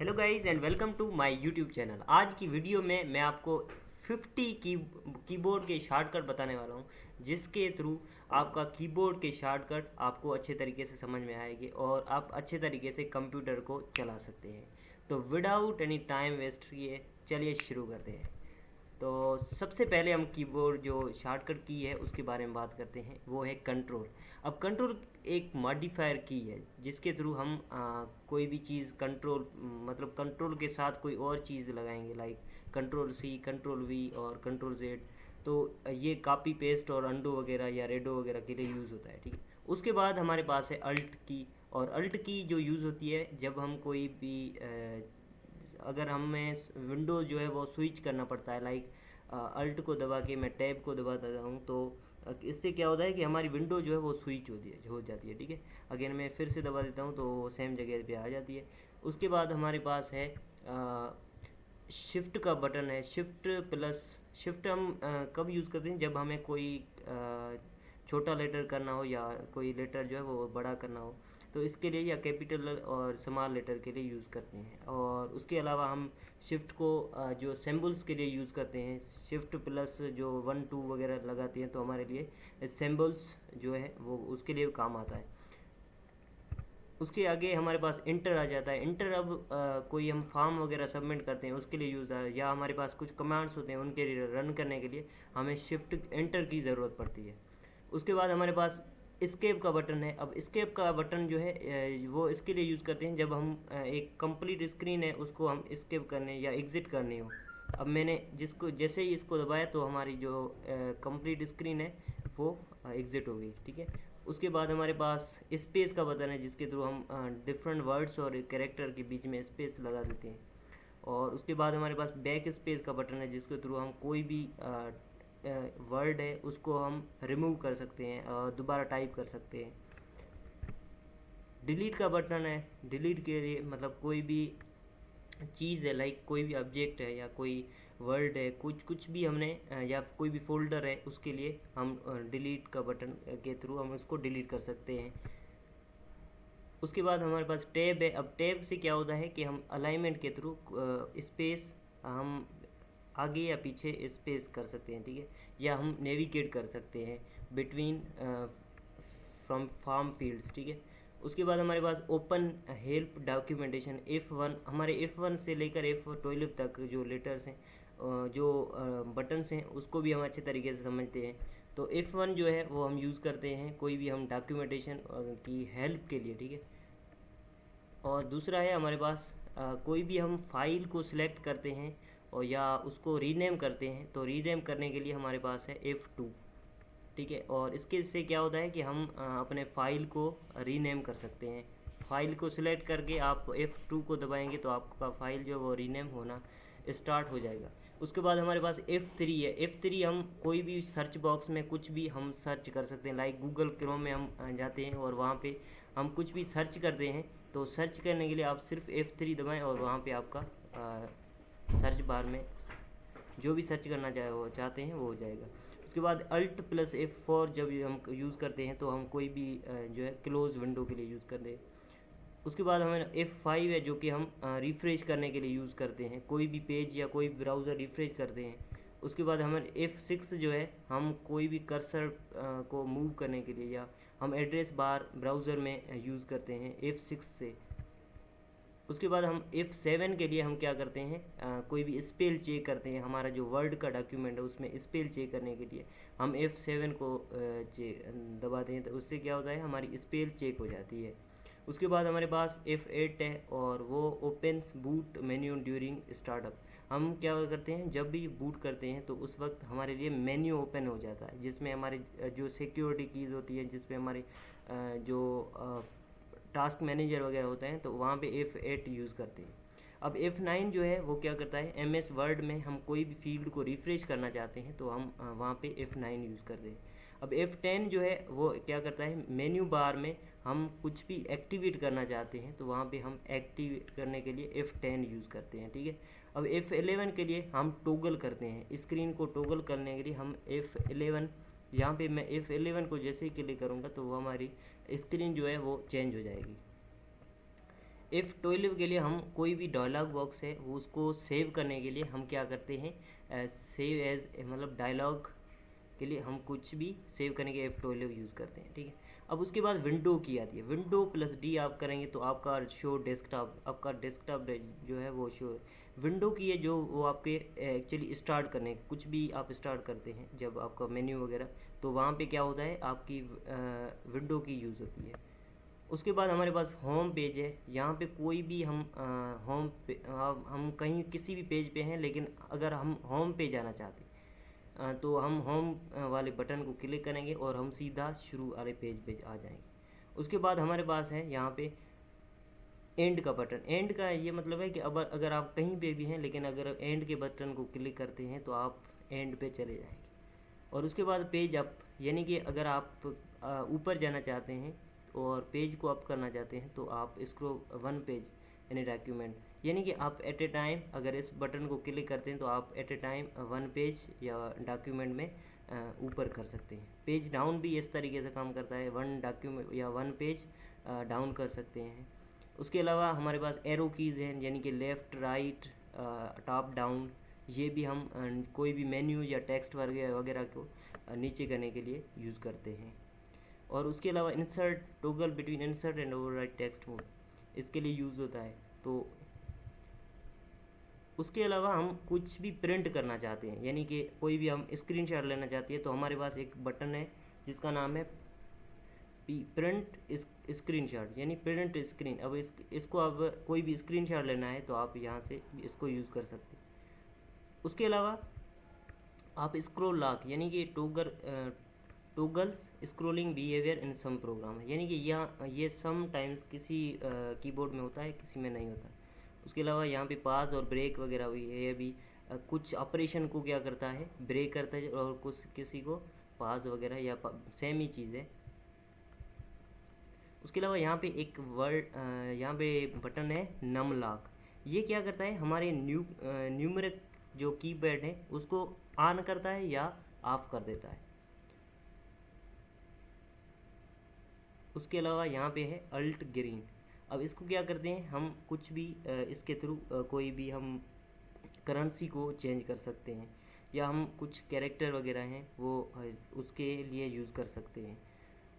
Hello guys and welcome to my YouTube channel. आज की video में मैं आपको 50 कीबोर्ड के शॉर्टकट बताने वाला हूं, जिसके थ्रू आपका कीबोर्ड के शॉर्टकट आपको अच्छे तरीके से समझ में आएंगे और आप अच्छे तरीके से कंप्यूटर को चला सकते हैं। तो विदाउट एनी टाइम वेस्ट किए चलिए शुरू करते हैं। तो सबसे पहले हम कीबोर्ड जो शॉर्टकट की है उसके बारे में बात करते हैं, वो है कंट्रोल। अब कंट्रोल एक मॉडिफायर की है जिसके थ्रू हम कोई भी चीज़ कंट्रोल मतलब कंट्रोल के साथ कोई और चीज़ लगाएंगे, like control C, control V और कंट्रोल जेड। तो ये कॉपी पेस्ट और अंडो वगैरह या रेडो वगैरह के लिए यूज़ होता है, ठीक है। उसके बाद हमारे पास है अल्ट की, और अल्ट की जो यूज़ होती है जब हम कोई भी अगर हमें विंडो जो है वो स्विच करना पड़ता है, लाइक अल्ट को दबा के मैं टैब को दबाता हूँ, तो इससे क्या होता है कि हमारी विंडो जो है वो स्विच हो जाती है, ठीक है। अगर मैं फिर से दबा देता हूँ तो वो सेम जगह पे आ जाती है। उसके बाद हमारे पास है शिफ्ट का बटन है, शिफ्ट प्लस। शिफ्ट हम कब यूज़ करते हैं, जब हमें कोई छोटा लेटर करना हो या कोई लेटर जो है वो बड़ा करना हो, तो इसके लिए या कैपिटल और स्मॉल लेटर के लिए यूज़ करते हैं। और उसके अलावा हम शिफ्ट को जो सिंबल्स के लिए यूज़ करते हैं, शिफ्ट प्लस जो 1 2 वगैरह लगाते हैं, तो हमारे लिए सिंबल्स जो है वो उसके लिए काम आता है। उसके आगे हमारे पास इंटर आ जाता है। इंटर अब कोई हम फॉर्म वगैरह सबमिट करते हैं उसके लिए यूज़ है, या हमारे पास कुछ कमांड्स होते हैं उनके लिए रन करने के लिए हमें शिफ्ट इंटर की ज़रूरत पड़ती है। उसके बाद हमारे पास स्केप का बटन है। अब स्केप का बटन जो है वो इसके लिए यूज़ करते हैं जब हम एक कंप्लीट स्क्रीन है उसको हम स्केप करने या एग्ज़िट करनी हो। अब मैंने जिसको जैसे ही इसको दबाया तो हमारी जो कंप्लीट स्क्रीन है वो एग्ज़िट हो गई, ठीक है। उसके बाद हमारे पास स्पेस का बटन है जिसके थ्रू हम डिफरेंट वर्ड्स और कैरेक्टर के बीच में स्पेस लगा देते हैं। और उसके बाद हमारे पास बैक स्पेस का बटन है जिसके थ्रू हम कोई भी वर्ड है उसको हम रिमूव कर सकते हैं और दोबारा टाइप कर सकते हैं। डिलीट का बटन है, डिलीट के लिए मतलब कोई भी चीज़ है, लाइक कोई भी ऑब्जेक्ट है या कोई वर्ड है, कुछ कुछ भी हमने या कोई भी फोल्डर है, उसके लिए हम डिलीट का बटन के थ्रू हम उसको डिलीट कर सकते हैं। उसके बाद हमारे पास टैब है। अब टैब से क्या होता है कि हम अलाइनमेंट के थ्रू स्पेस हम आगे या पीछे स्पेस कर सकते हैं, ठीक है, या हम नेविगेट कर सकते हैं बिटवीन फ्रॉम फॉर्म फील्ड्स, ठीक है। उसके बाद हमारे पास ओपन हेल्प डॉक्यूमेंटेशन F1, हमारे F1 से लेकर F12 तक जो लेटर्स हैं जो बटन्स हैं उसको भी हम अच्छे तरीके से समझते हैं। तो F1 जो है वो हम यूज़ करते हैं कोई भी हम डॉक्यूमेंटेशन की हेल्प के लिए, ठीक है। और दूसरा है हमारे पास कोई भी हम फाइल को सिलेक्ट करते हैं और या उसको रीनेम करते हैं, तो रीनेम करने के लिए हमारे पास है F2, ठीक है। और इसके से क्या होता है कि हम अपने फाइल को रीनेम कर सकते हैं। फाइल को सिलेक्ट करके आप F2 को दबाएंगे तो आपका फाइल जो वो रीनेम होना स्टार्ट हो जाएगा। उसके बाद हमारे पास F3 है। F3 हम कोई भी सर्च बॉक्स में कुछ भी हम सर्च कर सकते हैं, लाइक गूगल क्रोम में हम जाते हैं और वहाँ पे हम कुछ भी सर्च करते हैं, तो सर्च करने के लिए आप सिर्फ F3 दबाएं और वहाँ पे आपका सर्च बार में जो भी सर्च करना चाहते हैं वो हो जाएगा। उसके बाद अल्ट प्लस F4 जब हम यूज़ करते हैं तो हम कोई भी जो है क्लोज विंडो के लिए यूज़ करते हैं। उसके बाद हमें F5 है जो कि हम रिफ़्रेश करने के लिए यूज़ करते हैं, कोई भी पेज या कोई ब्राउज़र रिफ़्रेश करते हैं। उसके बाद हमें F6 जो है हम कोई भी कर्सर को मूव करने के लिए, या हम एड्रेस बार ब्राउज़र में यूज़ करते हैं F6 से। उसके बाद हम F7 के लिए हम क्या करते हैं, कोई भी स्पेल चेक करते हैं, हमारा जो वर्ड का डॉक्यूमेंट है उसमें स्पेल चेक करने के लिए हम F7 को दबाते हैं, तो उससे क्या होता है हमारी स्पेल चेक हो जाती है। उसके बाद हमारे पास F8 है और वो opens boot menu during startup. हम क्या करते हैं, जब भी बूट करते हैं तो उस वक्त हमारे लिए मेन्यू ओपन हो जाता है जिसमें हमारे जो सिक्योरिटी कीज़ होती है, जिसमें हमारे जो टास्क मैनेजर वगैरह होते हैं, तो वहाँ पे F8 यूज़ करते हैं। अब F9 जो है वो क्या करता है, MS वर्ड में हम कोई भी फील्ड को रिफ़्रेश करना चाहते हैं तो हम वहाँ पे F9 यूज़ करते हैं। अब F10 जो है वो क्या करता है, मेन्यू बार में हम कुछ भी एक्टिवेट करना चाहते हैं तो वहाँ पे हम एक्टिवेट करने के लिए F10 यूज़ करते हैं, ठीक है। अब F11 के लिए हम टोगल करते हैं, स्क्रीन को टोगल करने के लिए हम F11, यहाँ पे मैं F11 को जैसे ही क्लिक करूँगा तो वो हमारी स्क्रीन जो है वो चेंज हो जाएगी। F12 के लिए हम कोई भी डायलॉग बॉक्स है वो उसको सेव करने के लिए हम क्या करते हैं, सेव एज मतलब डायलॉग के लिए हम कुछ भी सेव करने के F12 यूज़ करते हैं, ठीक है। अब उसके बाद विंडो की आती है, विंडो प्लस डी आप करेंगे तो आपका शो डेस्कटॉप, आपका डेस्कटॉप जो है वो शो विंडो की है, जो वो आपके एक्चुअली स्टार्ट करने, कुछ भी आप स्टार्ट करते हैं जब आपका मेन्यू वगैरह, तो वहाँ पे क्या होता है, आपकी विंडो की यूज़ होती है। उसके बाद हमारे पास होम पेज है, यहाँ पे कोई भी हम हम कहीं किसी भी पेज पे हैं, लेकिन अगर हम होम पे जाना चाहते हैं तो हम होम वाले बटन को क्लिक करेंगे और हम सीधा शुरू वाले पेज पे आ जाएंगे। उसके बाद हमारे पास है यहाँ पे एंड का बटन। एंड का ये मतलब है कि अब अगर आप कहीं पे भी हैं, लेकिन अगर एंड के बटन को क्लिक करते हैं तो आप एंड पे चले जाएंगे। और उसके बाद पेज अप, यानी कि अगर आप ऊपर जाना चाहते हैं और पेज को अप करना चाहते हैं तो आप इसको वन पेज यानी डॉक्यूमेंट, यानी कि आप एट ए टाइम अगर इस बटन को क्लिक करते हैं तो आप at a time one page या डॉक्यूमेंट में ऊपर कर सकते हैं। पेज डाउन भी इस तरीके से काम करता है, वन डॉक्यूमेंट या वन पेज डाउन कर सकते हैं। उसके अलावा हमारे पास एरो कीज़ हैं, यानी कि लेफ़्ट राइट टॉप डाउन, ये भी हम कोई भी मेन्यू या टेक्स्ट वगैरह को नीचे करने के लिए यूज़ करते हैं। और उसके अलावा insert, toggle between insert and overwrite text mode, इसके लिए यूज़ होता है। तो उसके अलावा हम कुछ भी प्रिंट करना चाहते हैं, यानी कि कोई भी हम स्क्रीनशॉट लेना चाहते हैं, तो हमारे पास एक बटन है जिसका नाम है प्रिंट स्क्रीनशॉट, यानी प्रिंट स्क्रीन। अब इसको अब कोई भी स्क्रीनशॉट लेना है तो आप यहाँ से इसको यूज़ कर सकते हैं। उसके अलावा आप स्क्रोल लॉक, यानी कि toggles scrolling behaviour in some program है, यानी कि यहाँ ये सम टाइम्स किसी कीबोर्ड में होता है, किसी में नहीं होता। उसके अलावा यहाँ पे पास और ब्रेक वगैरह हुई है, ये भी कुछ ऑपरेशन को क्या करता है, ब्रेक करता है, और कुछ किसी को पास वगैरह या सेम ही चीज़ है। उसके अलावा यहाँ पे एक वर्ड यहाँ पे बटन है नम लॉक, ये क्या करता है, हमारे न्यूमरिक जो कीपैड है उसको ऑन करता है या ऑफ कर देता है। उसके अलावा यहाँ पे है अल्ट ग्रीन। अब इसको क्या करते हैं, हम कुछ भी इसके थ्रू कोई भी हम करेंसी को चेंज कर सकते हैं, या हम कुछ कैरेक्टर वगैरह हैं वो उसके लिए यूज़ कर सकते हैं।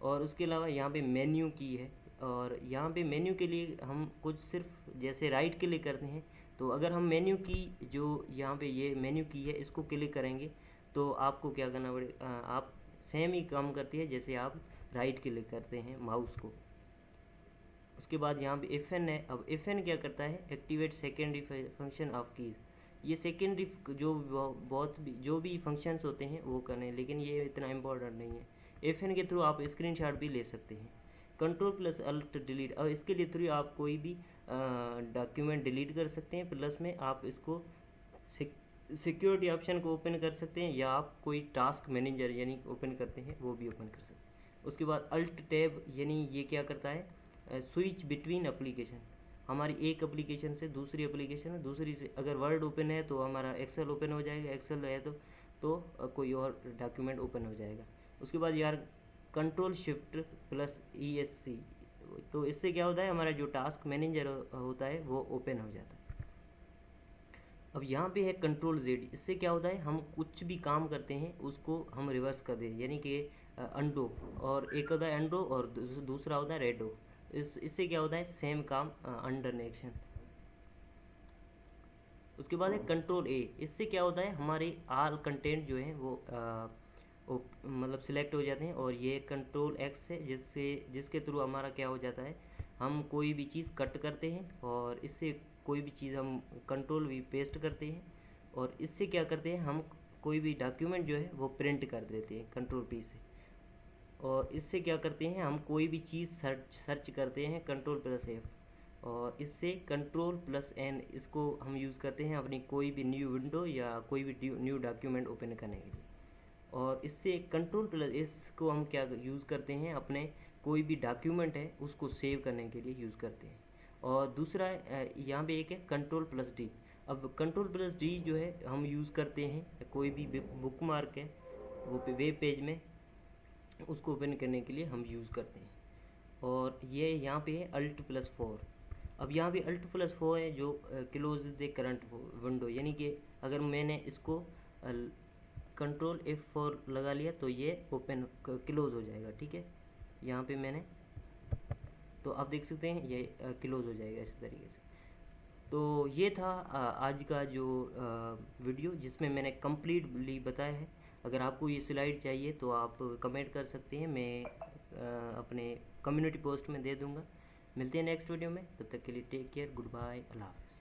और उसके अलावा यहाँ पे मेन्यू की है, और यहाँ पे मेन्यू के लिए हम कुछ सिर्फ जैसे राइट क्लिक करते हैं, तो अगर हम मेन्यू की जो यहाँ पे ये मेन्यू की है इसको क्लिक करेंगे तो आपको क्या करना पड़ेगा, आप सेम ही काम करती है जैसे आप राइट क्लिक करते हैं माउस को। उसके बाद यहाँ पे एफ एन है। अब एफ एन क्या करता है, activate secondary function of keys, ये सेकेंडरी जो बहुत भी जो भी फंक्शंस होते हैं वो करने, लेकिन ये इतना इम्पोर्टेंट नहीं है। एफ एन के थ्रू आप स्क्रीनशॉट भी ले सकते हैं। कंट्रोल प्लस अल्ट डिलीट, अब इसके लिए थ्रू आप कोई भी डॉक्यूमेंट डिलीट कर सकते हैं, प्लस में आप इसको सिक्योरिटी ऑप्शन को ओपन कर सकते हैं, या आप कोई टास्क मैनेजर यानी ओपन करते हैं वो भी ओपन कर सकते हैं। उसके बाद अल्ट टैब, यानी ये क्या करता है, स्विच बिटवीन एप्लीकेशन, हमारी एक एप्लीकेशन से दूसरी एप्लीकेशन, दूसरी से अगर वर्ड ओपन है तो हमारा एक्सेल ओपन हो जाएगा, एक्सेल है तो कोई और डॉक्यूमेंट ओपन हो जाएगा। उसके बाद यार कंट्रोल शिफ्ट प्लस ESC, तो इससे क्या होता है, हमारा जो टास्क मैनेजर होता है वो ओपन हो जाता है। अब यहाँ पे है कंट्रोल Z, इससे क्या होता है, हम कुछ भी काम करते हैं उसको हम रिवर्स कर दें, यानी कि अंडो, और एक होता है अंडो और दूसरा होता है रेडो। इससे क्या होता है, सेम काम अंडर नेक्शन। उसके बाद है कंट्रोल A, इससे क्या होता है, हमारे आल कंटेंट जो है वो मतलब सिलेक्ट हो जाते हैं। और ये कंट्रोल X है जिसके थ्रू हमारा क्या हो जाता है, हम कोई भी चीज़ कट करते हैं, और इससे कोई भी चीज़ हम कंट्रोल भी पेस्ट करते हैं, और इससे क्या करते हैं, हम कोई भी डॉक्यूमेंट जो है वो प्रिंट कर देते हैं कंट्रोल P से। और इससे क्या करते हैं, हम कोई भी चीज़ सर्च करते हैं कंट्रोल प्लस F, और इससे कंट्रोल प्लस N इसको हम यूज़ करते हैं अपनी कोई भी न्यू विंडो या कोई भी न्यू डॉक्यूमेंट ओपन करने के लिए। और इससे कंट्रोल प्लस इसको हम क्या यूज़ करते हैं, अपने कोई भी डॉक्यूमेंट है उसको सेव करने के लिए यूज़ करते हैं। और दूसरा यहाँ पे एक है कंट्रोल प्लस D। अब कंट्रोल प्लस D जो है हम यूज़ करते हैं कोई भी बुक मार्क है वो वेब पेज में, उसको ओपन करने के लिए हम यूज़ करते हैं। और ये यहाँ पे है अल्ट प्लस 4, अब यहाँ पे Alt+4 है जो क्लोज द करंट विंडो, यानी कि अगर मैंने इसको Ctrl+F4 लगा लिया तो ये ओपन क्लोज हो जाएगा। ठीक है, यहाँ पे मैंने, तो आप देख सकते हैं ये क्लोज हो जाएगा इस तरीके से। तो ये था आज का जो वीडियो, जिसमें मैंने कंप्लीटली बताया है। अगर आपको ये स्लाइड चाहिए तो आप कमेंट कर सकते हैं, मैं अपने कम्युनिटी पोस्ट में दे दूँगा। मिलते हैं नेक्स्ट वीडियो में, तब तक के लिए टेक केयर, गुड बाय, अल्लाह हाफ़िज़।